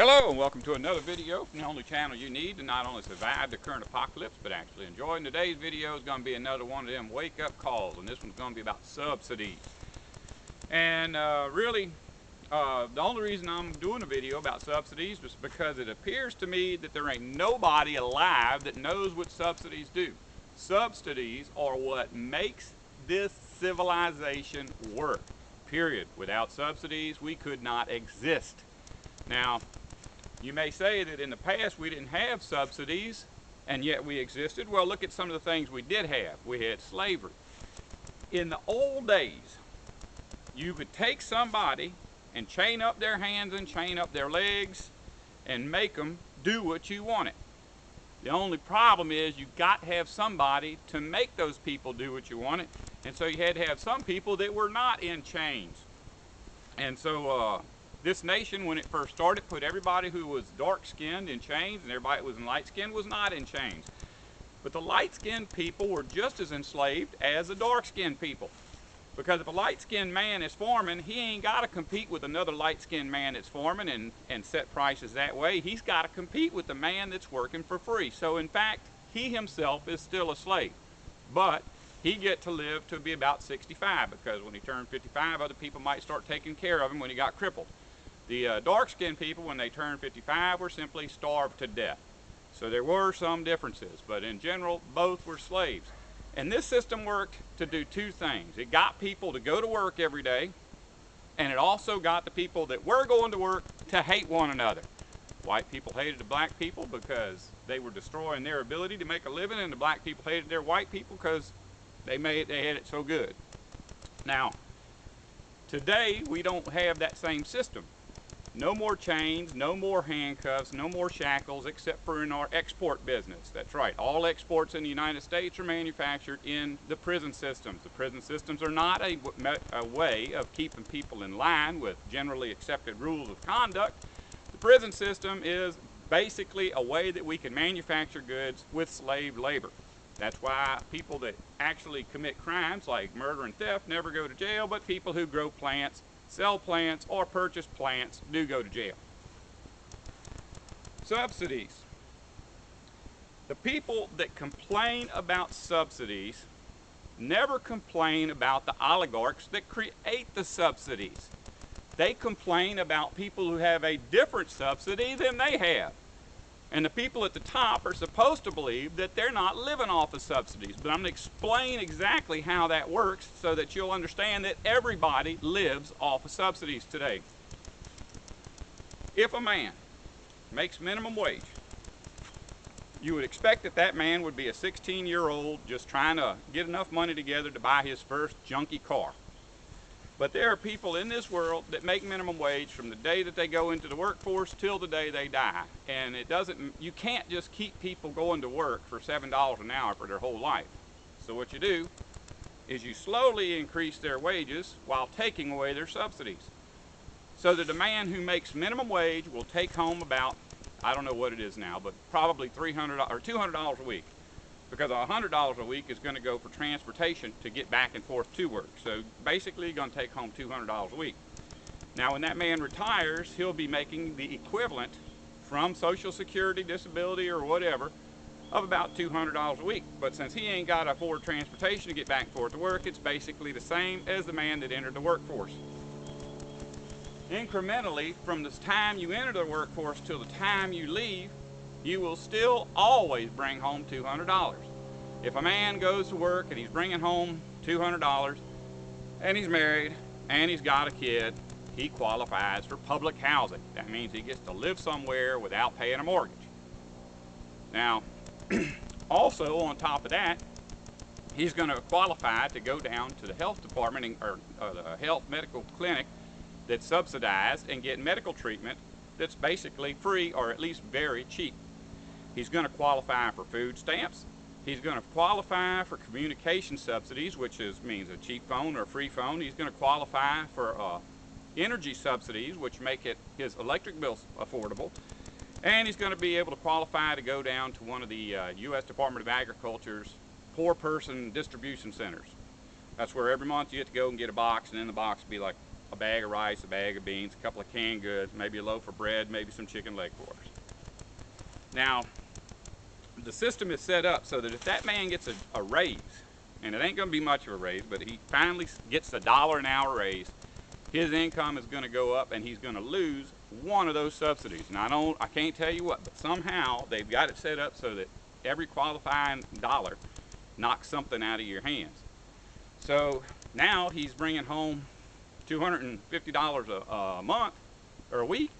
Hello and welcome to another video from the only channel you need to not only survive the current apocalypse but actually enjoy. And today's video is going to be another one of them wake up calls, and this one's going to be about subsidies. And really the only reason I'm doing a video about subsidies is because it appears to me that there ain't nobody alive that knows what subsidies do. Subsidies are what makes this civilization work, period. Without subsidies we could not exist. Now, you may say that in the past we didn't have subsidies and yet we existed. Well, look at some of the things we did have. We had slavery. In the old days, you could take somebody and chain up their hands and chain up their legs and make them do what you wanted. The only problem is you got to have somebody to make those people do what you wanted, and so you had to have some people that were not in chains. And so this nation, when it first started, put everybody who was dark-skinned in chains, and everybody who was light-skinned was not in chains. But the light-skinned people were just as enslaved as the dark-skinned people. Because if a light-skinned man is farming, he ain't got to compete with another light-skinned man that's farming and set prices that way. He's got to compete with the man that's working for free. So in fact, he himself is still a slave. But he get to live to be about 65, because when he turned 55, other people might start taking care of him when he got crippled. The dark-skinned people, when they turned 55, were simply starved to death. So there were some differences, but in general, both were slaves. And this system worked to do two things. It got people to go to work every day, and it also got the people that were going to work to hate one another. White people hated the black people because they were destroying their ability to make a living, and the black people hated their white people because they had it so good. Now, today we don't have that same system. No more chains, no more handcuffs, no more shackles, except for in our export business. That's right, all exports in the United States are manufactured in the prison systems. The prison systems are not a way of keeping people in line with generally accepted rules of conduct. The prison system is basically a way that we can manufacture goods with slave labor. That's why people that actually commit crimes like murder and theft never go to jail, but people who grow plants, sell plants, or purchase plants do go to jail. Subsidies. The people that complain about subsidies never complain about the oligarchs that create the subsidies. They complain about people who have a different subsidy than they have. And the people at the top are supposed to believe that they're not living off of subsidies. But I'm going to explain exactly how that works so that you'll understand that everybody lives off of subsidies today. If a man makes minimum wage, you would expect that that man would be a 16-year-old just trying to get enough money together to buy his first junky car. But there are people in this world that make minimum wage from the day that they go into the workforce till the day they die. And you can't just keep people going to work for $7 an hour for their whole life. So what you do is you slowly increase their wages while taking away their subsidies. So that a man who makes minimum wage will take home about, I don't know what it is now, but probably $300 or $200 a week. Because $100 a week is going to go for transportation to get back and forth to work. So basically you're going to take home $200 a week. Now when that man retires, he'll be making the equivalent from Social Security, disability, or whatever of about $200 a week. But since he ain't got to afford transportation to get back and forth to work, it's basically the same as the man that entered the workforce. Incrementally, from the time you enter the workforce till the time you leave, you will still always bring home $200. If a man goes to work and he's bringing home $200 and he's married and he's got a kid, he qualifies for public housing. That means he gets to live somewhere without paying a mortgage. Now, also on top of that, he's going to qualify to go down to the health department or the health medical clinic that's subsidized and get medical treatment that's basically free or at least very cheap. He's going to qualify for food stamps. He's going to qualify for communication subsidies, which means a cheap phone or a free phone. He's going to qualify for energy subsidies, which make his electric bills affordable. And he's going to be able to qualify to go down to one of the U.S. Department of Agriculture's poor person distribution centers. That's where every month you have to go and get a box, and in the box will be like a bag of rice, a bag of beans, a couple of canned goods, maybe a loaf of bread, maybe some chicken leg quarters. Now, the system is set up so that if that man gets a raise, and it ain't going to be much of a raise, but he finally gets a $1 an hour raise, his income is going to go up and he's going to lose one of those subsidies. And I can't tell you what, but somehow they've got it set up so that every qualifying dollar knocks something out of your hands. So now he's bringing home $250 a month or a week,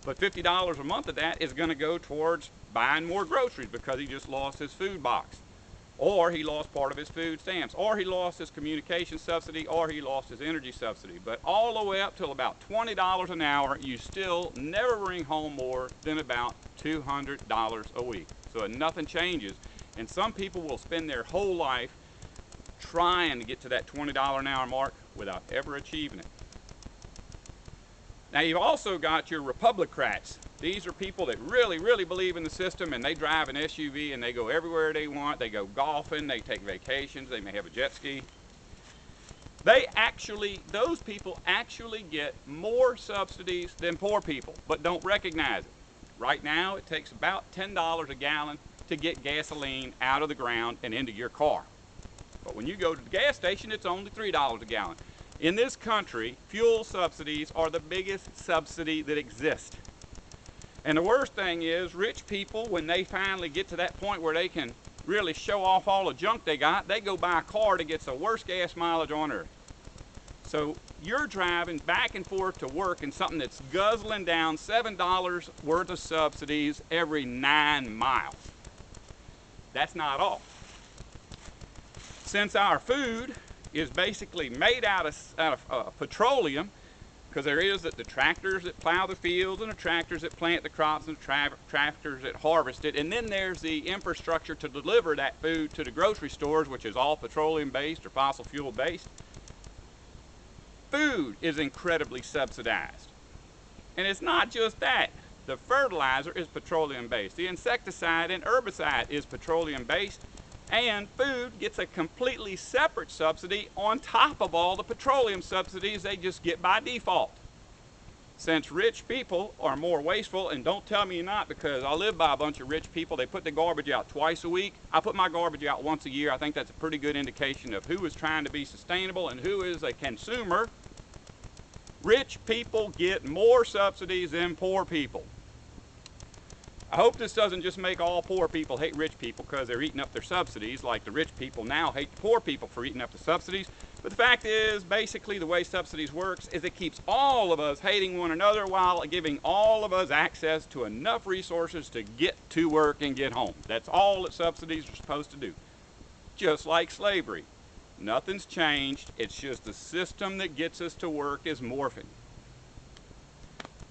but $50 a month of that is going to go towards buying more groceries because he just lost his food box, or he lost part of his food stamps, or he lost his communication subsidy, or he lost his energy subsidy. But all the way up till about $20 an hour, you still never bring home more than about $200 a week. So nothing changes, and some people will spend their whole life trying to get to that $20 an hour mark without ever achieving it. Now, you've also got your Republicrats. These are people that really, really believe in the system, and they drive an SUV and they go everywhere they want. They go golfing, they take vacations, they may have a jet ski. Those people actually get more subsidies than poor people, but don't recognize it. Right now, it takes about $10 a gallon to get gasoline out of the ground and into your car. But when you go to the gas station, it's only $3 a gallon. In this country, fuel subsidies are the biggest subsidy that exists. And the worst thing is, rich people, when they finally get to that point where they can really show off all the junk they got, they go buy a car that gets the worst gas mileage on earth. So you're driving back and forth to work in something that's guzzling down $7 worth of subsidies every 9 miles. That's not all. Since our food is basically made out of petroleum, because there is the tractors that plow the fields and the tractors that plant the crops and the tractors that harvest it, and then there's the infrastructure to deliver that food to the grocery stores, which is all petroleum based or fossil fuel based. Food is incredibly subsidized. And it's not just that. The fertilizer is petroleum based. The insecticide and herbicide is petroleum based. And food gets a completely separate subsidy on top of all the petroleum subsidies they just get by default. Since rich people are more wasteful, and don't tell me you're not, because I live by a bunch of rich people, they put the garbage out twice a week. I put my garbage out once a year. I think that's a pretty good indication of who is trying to be sustainable and who is a consumer. Rich people get more subsidies than poor people. I hope this doesn't just make all poor people hate rich people because they're eating up their subsidies, like the rich people now hate the poor people for eating up the subsidies. But the fact is, basically the way subsidies works is it keeps all of us hating one another while giving all of us access to enough resources to get to work and get home. That's all that subsidies are supposed to do. Just like slavery. Nothing's changed. It's just the system that gets us to work is morphing.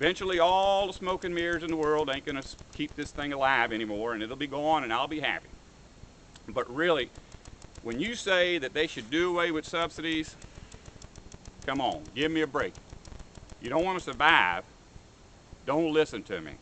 Eventually, all the smoke and mirrors in the world ain't going to keep this thing alive anymore, and it'll be gone, and I'll be happy. But really, when you say that they should do away with subsidies, come on, give me a break. You don't want to survive, don't listen to me.